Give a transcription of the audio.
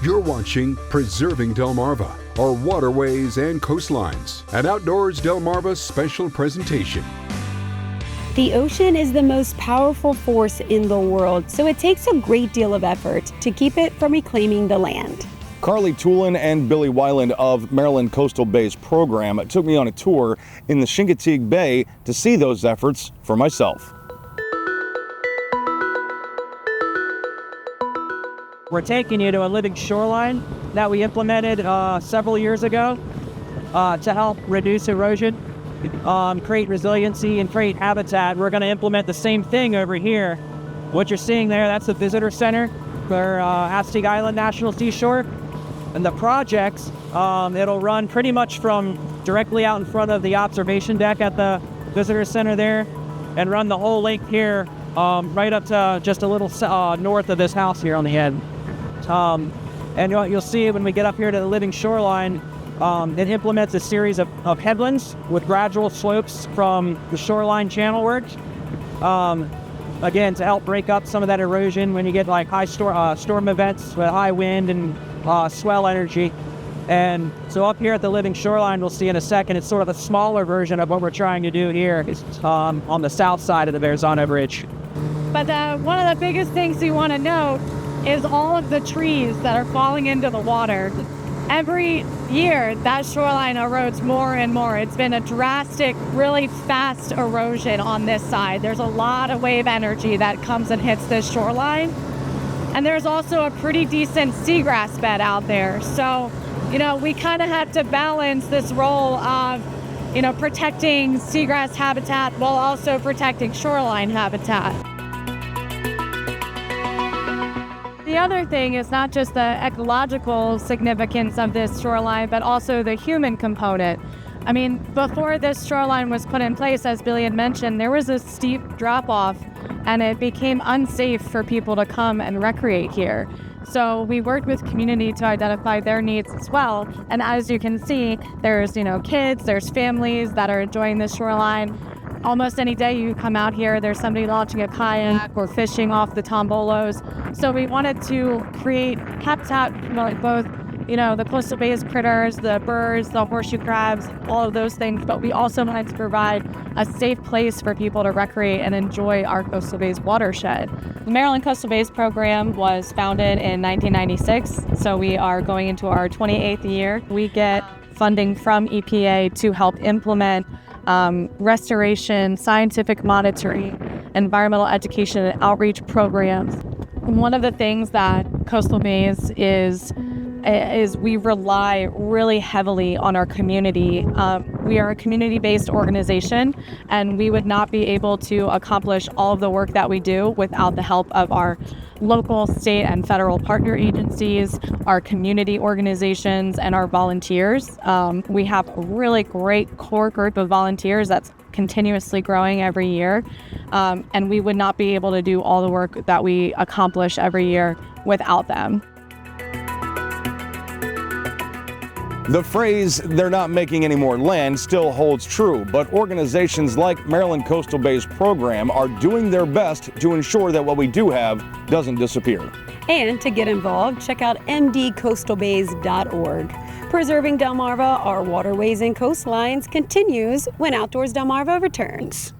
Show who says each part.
Speaker 1: You're watching Preserving Delmarva, or Waterways and Coastlines, an Outdoors Delmarva special presentation.
Speaker 2: The ocean is the most powerful force in the world, so it takes a great deal of effort to keep it from reclaiming the land.
Speaker 3: Carly Toulin and Billy Weiland of Maryland Coastal Bay's program took me on a tour in the Chincoteague-bay to see those efforts for myself.
Speaker 4: We're taking you to a living shoreline that we implemented several years ago to help reduce erosion, create resiliency, and create habitat. We're going to implement the same thing over here. What you're seeing there, that's the visitor center for Astig Island National Seashore. And the project, it'll run pretty much from directly out in front of the observation deck at the visitor center there and run the whole lake here right up to just a little north of this house here on the end. And you'll see when we get up here to the living shoreline, it implements a series of headlands with gradual slopes from the shoreline channelward. Again, to help break up some of that erosion when you get like high storm events with high wind and swell energy. And so up here at the living shoreline, we'll see in a second, it's sort of a smaller version of what we're trying to do here. It's on the south side of the Verrazano Bridge.
Speaker 5: But one of the biggest things you want to note is all of the trees that are falling into the water. Every year, that shoreline erodes more and more. It's been a drastic, really fast erosion on this side. There's a lot of wave energy that comes and hits this shoreline. And there's also a pretty decent seagrass bed out there. So, we kind of had to balance this role of, protecting seagrass habitat while also protecting shoreline habitat. The other thing is not just the ecological significance of this shoreline, but also the human component. I mean, before this shoreline was put in place, as Billy had mentioned, there was a steep drop-off, and it became unsafe for people to come and recreate here. So we worked with community to identify their needs as well. And as you can see, there's, kids, there's families that are enjoying this shoreline. Almost any day you come out here, there's somebody launching a kayak or fishing off the tombolos. So we wanted to create habitat for both, the coastal bay's critters, the birds, the horseshoe crabs, all of those things. But we also wanted to provide a safe place for people to recreate and enjoy our coastal bay's watershed. The Maryland Coastal Bay's program was founded in 1996, so we are going into our 28th year. We get funding from EPA to help implement restoration, scientific monitoring, environmental education, and outreach programs. One of the things that Coastal Bays is we rely really heavily on our community. We are a community-based organization, and we would not be able to accomplish all of the work that we do without the help of our local, state, and federal partner agencies, our community organizations, and our volunteers. We have a really great core group of volunteers that's continuously growing every year, and we would not be able to do all the work that we accomplish every year without them.
Speaker 3: The phrase, "they're not making any more land," still holds true, but organizations like Maryland Coastal Bay's program are doing their best to ensure that what we do have doesn't disappear.
Speaker 2: And to get involved, check out mdcoastalbays.org. Preserving Delmarva, our Waterways and Coastlines continues when Outdoors Delmarva returns.